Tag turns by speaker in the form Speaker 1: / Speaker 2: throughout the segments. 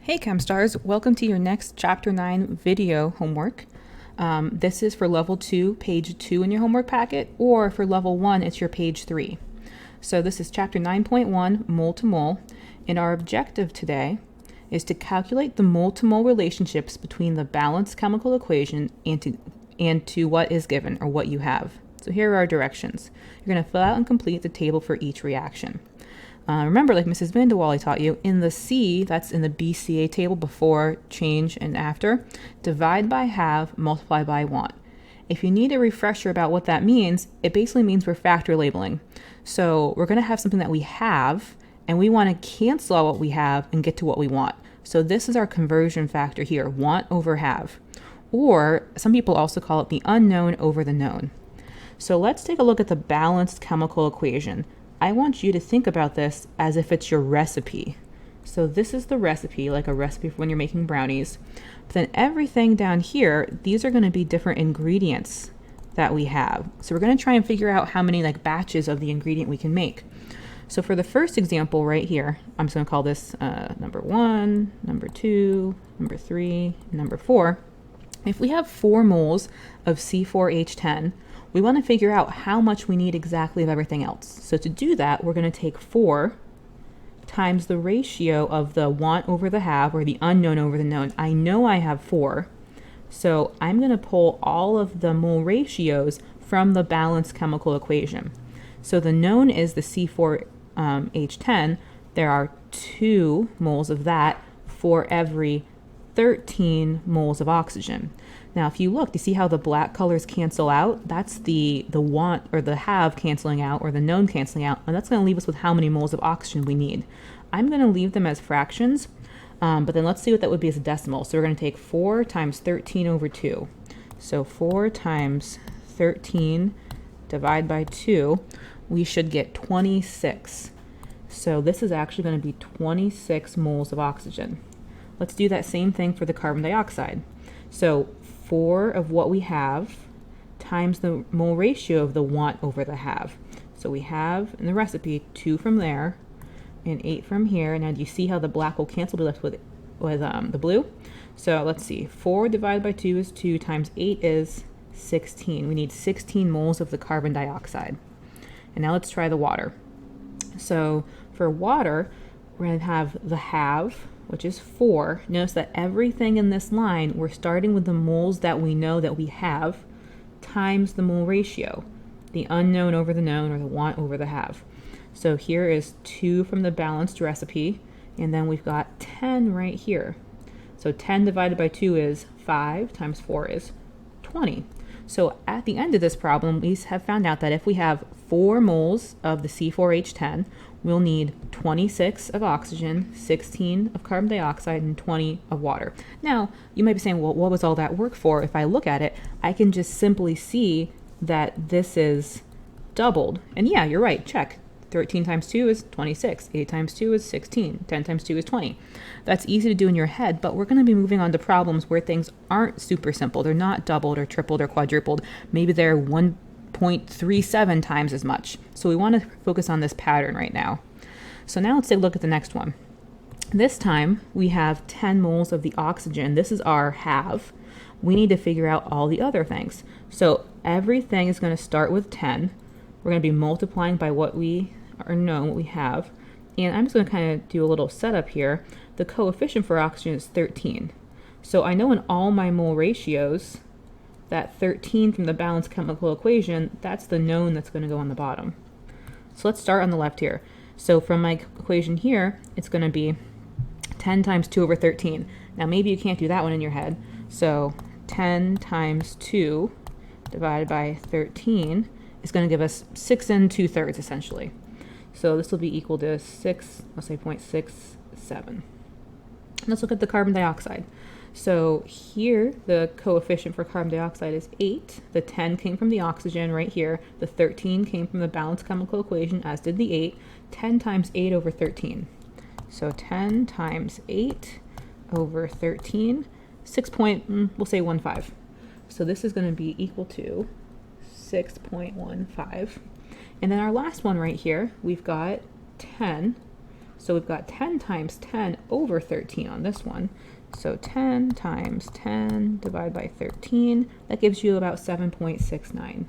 Speaker 1: Hey ChemStars, welcome to your next Chapter 9 video homework. This is for Level 2, page 2 in your homework packet, or for Level 1, it's your page 3. So this is Chapter 9.1, mole to mole, and our objective today is to calculate the mole-to-mole relationships between the balanced chemical equation and to what is given, or what you have. So here are our directions. You're going to fill out and complete the table for each reaction. Remember, like Mrs. Vandewally taught you, in the C, that's in the BCA table before, change, and after, divide by have, multiply by want. If you need a refresher about what that means, it basically means we're factor labeling. So we're going to have something that we have, and we want to cancel out what we have and get to what we want. So this is our conversion factor here, want over have. Or some people also call it the unknown over the known. So let's take a look at the balanced chemical equation. I want you to think about this as if it's your recipe. So this is the recipe, like a recipe for when you're making brownies. But then everything down here, these are going to be different ingredients that we have. So we're going to try and figure out how many batches of the ingredient we can make. So for the first example right here, I'm just going to call this number 1, number 2, number 3, number 4. If we have 4 moles of C4H10, we want to figure out how much we need exactly of everything else. So to do that, we're going to take 4 times the ratio of the want over the have, or the unknown over the known. I know I have 4, so I'm going to pull all of the mole ratios from the balanced chemical equation. So the known is the C4H10. There are 2 moles of that for every 13 moles of oxygen. Now, if you look, you see how the black colors cancel out? That's the want or the have canceling out, or the known canceling out, and that's going to leave us with how many moles of oxygen we need. I'm going to leave them as fractions, but then let's see what that would be as a decimal. So we're going to take 4 times 13 over 2. So 4 times 13 divided by 2, we should get 26. So this is actually going to be 26 moles of oxygen. Let's do that same thing for the carbon dioxide. So 4 of what we have times the mole ratio of the want over the have. So we have in the recipe 2 from there and 8 from here. Now do you see how the black will cancel, be left with the blue? So let's see, 4 divided by 2 is 2 times 8 is 16. We need 16 moles of the carbon dioxide. And now let's try the water. So for water, we're going to have the have, which is 4. Notice that everything in this line, we're starting with the moles that we know that we have times the mole ratio, the unknown over the known, or the want over the have. So here is 2 from the balanced recipe, and then we've got 10 right here. So 10 divided by 2 is 5, times 4 is 20. So at the end of this problem, we have found out that if we have 4 moles of the C4H10, we'll need 26 of oxygen, 16 of carbon dioxide, and 20 of water. Now, you might be saying, well, what was all that work for? If I look at it, I can just simply see that this is doubled. And yeah, you're right, check. 13 times 2 is 26, 8 times 2 is 16, 10 times 2 is 20. That's easy to do in your head, but we're going to be moving on to problems where things aren't super simple. They're not doubled or tripled or quadrupled. Maybe they're 1.37 times as much. So we want to focus on this pattern right now. So now let's take a look at the next one. This time we have 10 moles of the oxygen. This is our have. We need to figure out all the other things. So everything is going to start with 10. We're going to be multiplying by what we are known, what we have. And I'm just going to kind of do a little setup here. The coefficient for oxygen is 13. So I know in all my mole ratios, that 13 from the balanced chemical equation, that's the known that's going to go on the bottom. So let's start on the left here. So from my equation here, it's going to be 10 times 2 over 13. Now maybe you can't do that one in your head. So 10 times 2 divided by 13 is going to give us 6 2/3 essentially. So this will be equal to 6, let's say 0.67. Let's look at the carbon dioxide. So here, the coefficient for carbon dioxide is 8. The 10 came from the oxygen right here. The 13 came from the balanced chemical equation, as did the 8. 10 times 8 over 13. So 10 times 8 over 13, we'll say 1.5. So this is going to be equal to 6.15. And then our last one right here, we've got 10 So we've got 10 times 10 over 13 on this one. So 10 times 10 divided by 13, that gives you about 7.69.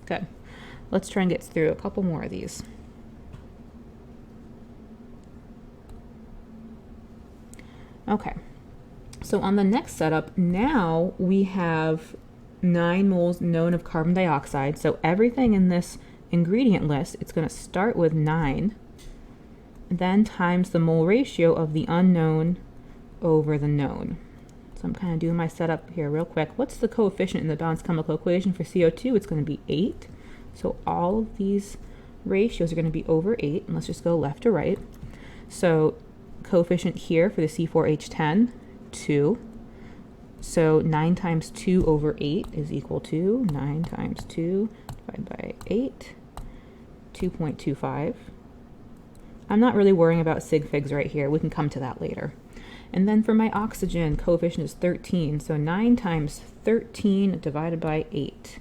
Speaker 1: Good. Let's try and get through a couple more of these. Okay, so on the next setup, now we have 9 moles known of carbon dioxide. So everything in this ingredient list, it's going to start with 9, then times the mole ratio of the unknown over the known. So I'm kind of doing my setup here real quick. What's the coefficient in the balanced chemical equation for CO2? It's going to be 8. So all of these ratios are going to be over 8. And let's just go left to right. So coefficient here for the C4H10, 2. So 9 times 2 over 8 is equal to 9 times 2 divided by 8, 2.25. I'm not really worrying about sig figs right here. We can come to that later. And then for my oxygen, coefficient is 13. So 9 times 13 divided by 8.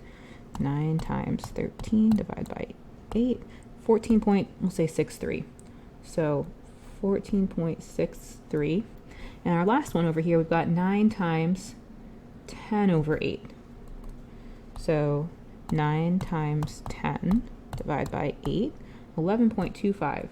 Speaker 1: 9 times 13 divided by 8. 14.63. So 14.63. And our last one over here, we've got 9 times 10 over 8. So 9 times 10 divided by 8, 11.25.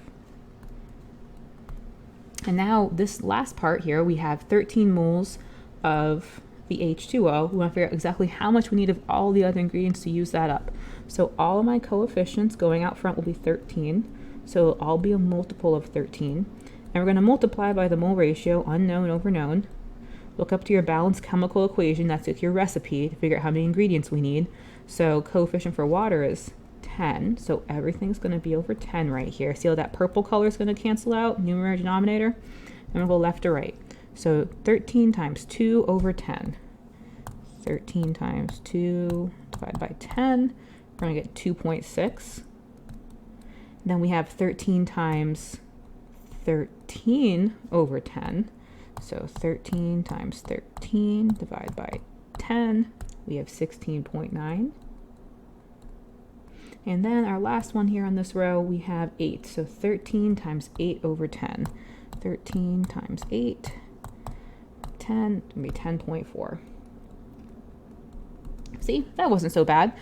Speaker 1: And now this last part here, we have 13 moles of the H2O. We want to figure out exactly how much we need of all the other ingredients to use that up. So all of my coefficients going out front will be 13. So it'll all be a multiple of 13. And we're going to multiply by the mole ratio, unknown over known. Look up to your balanced chemical equation, that's like your recipe, to figure out how many ingredients we need. So coefficient for water is 10, so everything's going to be over 10 right here. See how that purple color is going to cancel out, numerator, denominator? And we'll go left to right. So 13 times 2 over 10. 13 times 2 divided by 10, we're going to get 2.6. Then we have 13 times 13 over 10. So 13 times 13 divided by 10, we have 16.9. And then our last one here on this row, we have 8. So 13 times 8 over 10. 13 times 8, 10, it'll be 10.4. See, that wasn't so bad.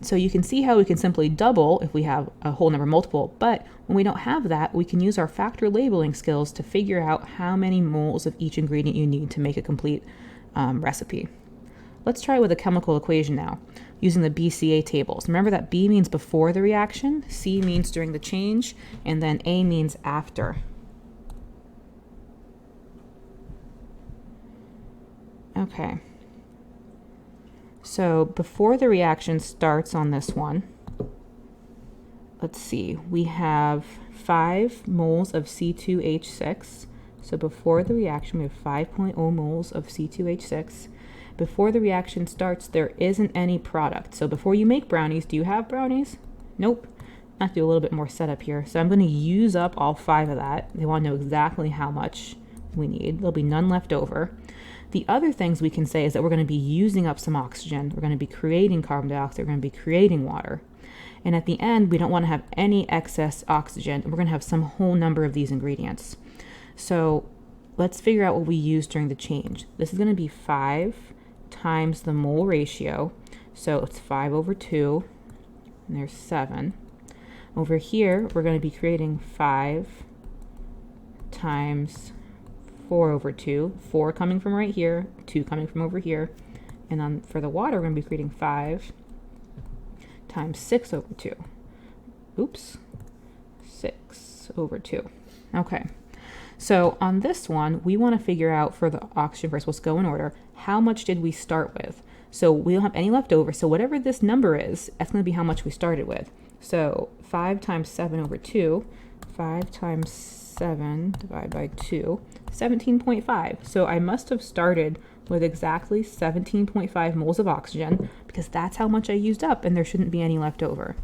Speaker 1: So you can see how we can simply double if we have a whole number multiple, but when we don't have that, we can use our factor labeling skills to figure out how many moles of each ingredient you need to make a complete recipe. Let's try with a chemical equation now, using the BCA tables. Remember that B means before the reaction, C means during the change, and then A means after. Okay. So before the reaction starts on this one, let's see, we have 5 moles of C2H6. So before the reaction, we have 5.0 moles of C2H6. Before the reaction starts, there isn't any product. So before you make brownies, do you have brownies? Nope. I have to do a little bit more setup here. So I'm going to use up all 5 of that. They want to know exactly how much we need. There'll be none left over. The other things we can say is that we're going to be using up some oxygen. We're going to be creating carbon dioxide. We're going to be creating water. And at the end, we don't want to have any excess oxygen. We're going to have some whole number of these ingredients. So let's figure out what we use during the change. This is going to be 5 times the mole ratio. So it's 5 over 2, and there's 7. Over here, we're going to be creating 5 times 4 over 2, 4 coming from right here, 2 coming from over here, and then for the water, we're going to be creating 5 times 6 over 2. Oops, 6 over 2. Okay, so on this one, we want to figure out for the oxygen first, let's go in order, how much did we start with? So we don't have any left over, so whatever this number is, that's going to be how much we started with. So 5 times 7 over 2, 5 times 7 divided by 2, 17.5. So I must have started with exactly 17.5 moles of oxygen because that's how much I used up and there shouldn't be any left over.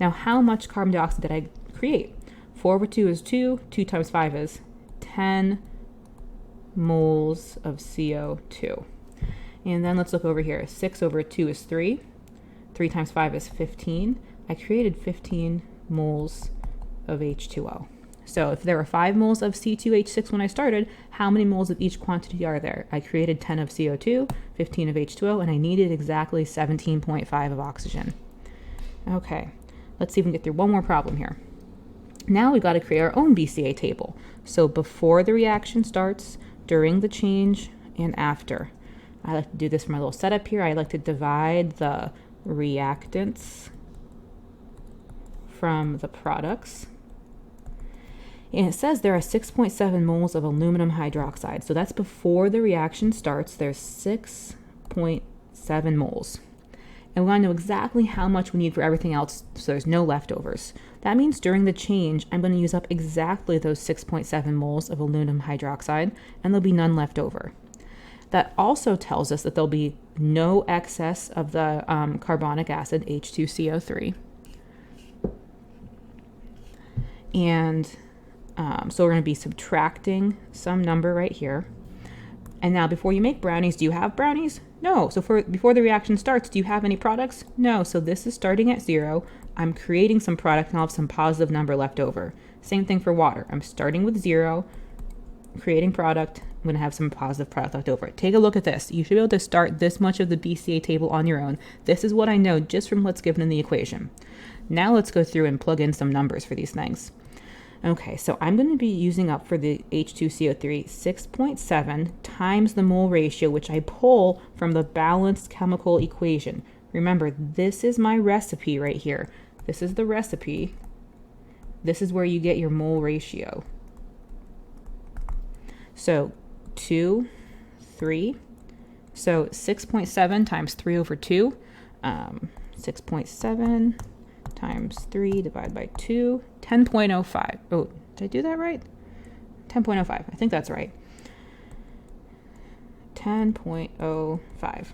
Speaker 1: Now, how much carbon dioxide did I create? 4 over 2 is 2, 2 times 5 is 10 moles of CO2. And then let's look over here. 6 over 2 is 3. 3 times 5 is 15. I created 15 moles of H2O. So if there were 5 moles of C2H6 when I started, how many moles of each quantity are there? I created 10 of CO2, 15 of H2O, and I needed exactly 17.5 of oxygen. Okay, let's see if we can get through one more problem here. Now we've got to create our own BCA table. So before the reaction starts, during the change, and after. I like to do this for my little setup here. I like to divide the reactants from the products. And it says there are 6.7 moles of aluminum hydroxide. So that's before the reaction starts. There's 6.7 moles. And we want to know exactly how much we need for everything else so there's no leftovers. That means during the change, I'm going to use up exactly those 6.7 moles of aluminum hydroxide, and there'll be none left over. That also tells us that there'll be no excess of the carbonic acid, H2CO3. And so we're going to be subtracting some number right here. And now before you make brownies, do you have brownies? No. So before the reaction starts, do you have any products? No. So this is starting at 0. I'm creating some product and I'll have some positive number left over. Same thing for water. I'm starting with 0, creating product. I'm going to have some positive product left over. Take a look at this. You should be able to start this much of the BCA table on your own. This is what I know just from what's given in the equation. Now let's go through and plug in some numbers for these things. Okay, so I'm going to be using up for the H2CO3 6.7 times the mole ratio, which I pull from the balanced chemical equation. Remember, this is my recipe right here. This is the recipe. This is where you get your mole ratio. So 2, 3. So 6.7 times 3 over 2. 6.7 times 3 divided by 2, 10.05. Oh, did I do that right? 10.05. I think that's right. 10.05.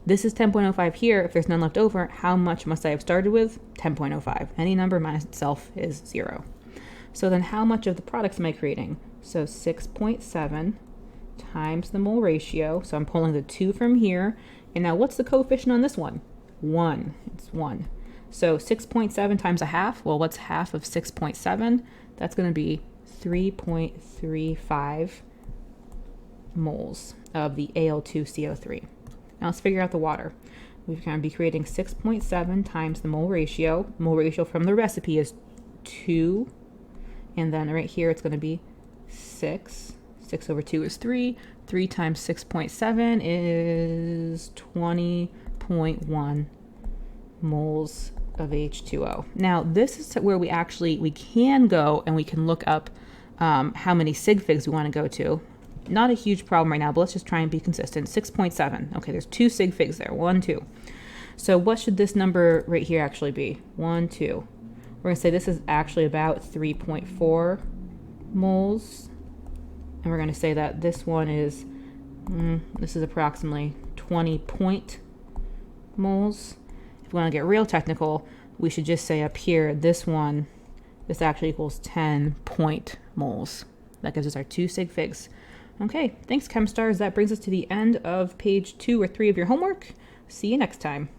Speaker 1: This is 10.05 here. If there's none left over, how much must I have started with? 10.05. Any number minus itself is 0. So then how much of the products am I creating? So 6.7 times the mole ratio. So I'm pulling the 2 from here. And now what's the coefficient on this one? 1. It's 1. So 6.7 times a half, well, what's half of 6.7? That's going to be 3.35 moles of the Al2CO3. Now let's figure out the water. We're going to be creating 6.7 times the mole ratio. Mole ratio from the recipe is 2. And then right here it's going to be 6. 6 over 2 is 3. 3 times 6.7 is 20.1 moles of H2O. Now this is where we can go and we can look up how many sig figs we want to go to. Not a huge problem right now, but let's just try and be consistent. 6.7. Okay, there's 2 sig figs there. 1, 2. So what should this number right here actually be? 1, 2. We're going to say this is actually about 3.4 moles. And we're going to say that this one is, this is approximately 20 point moles. If we want to get real technical, we should just say up here, this actually equals 10 point moles. That gives us our 2 sig figs. Okay, thanks, ChemStars. That brings us to the end of page 2 or 3 of your homework. See you next time.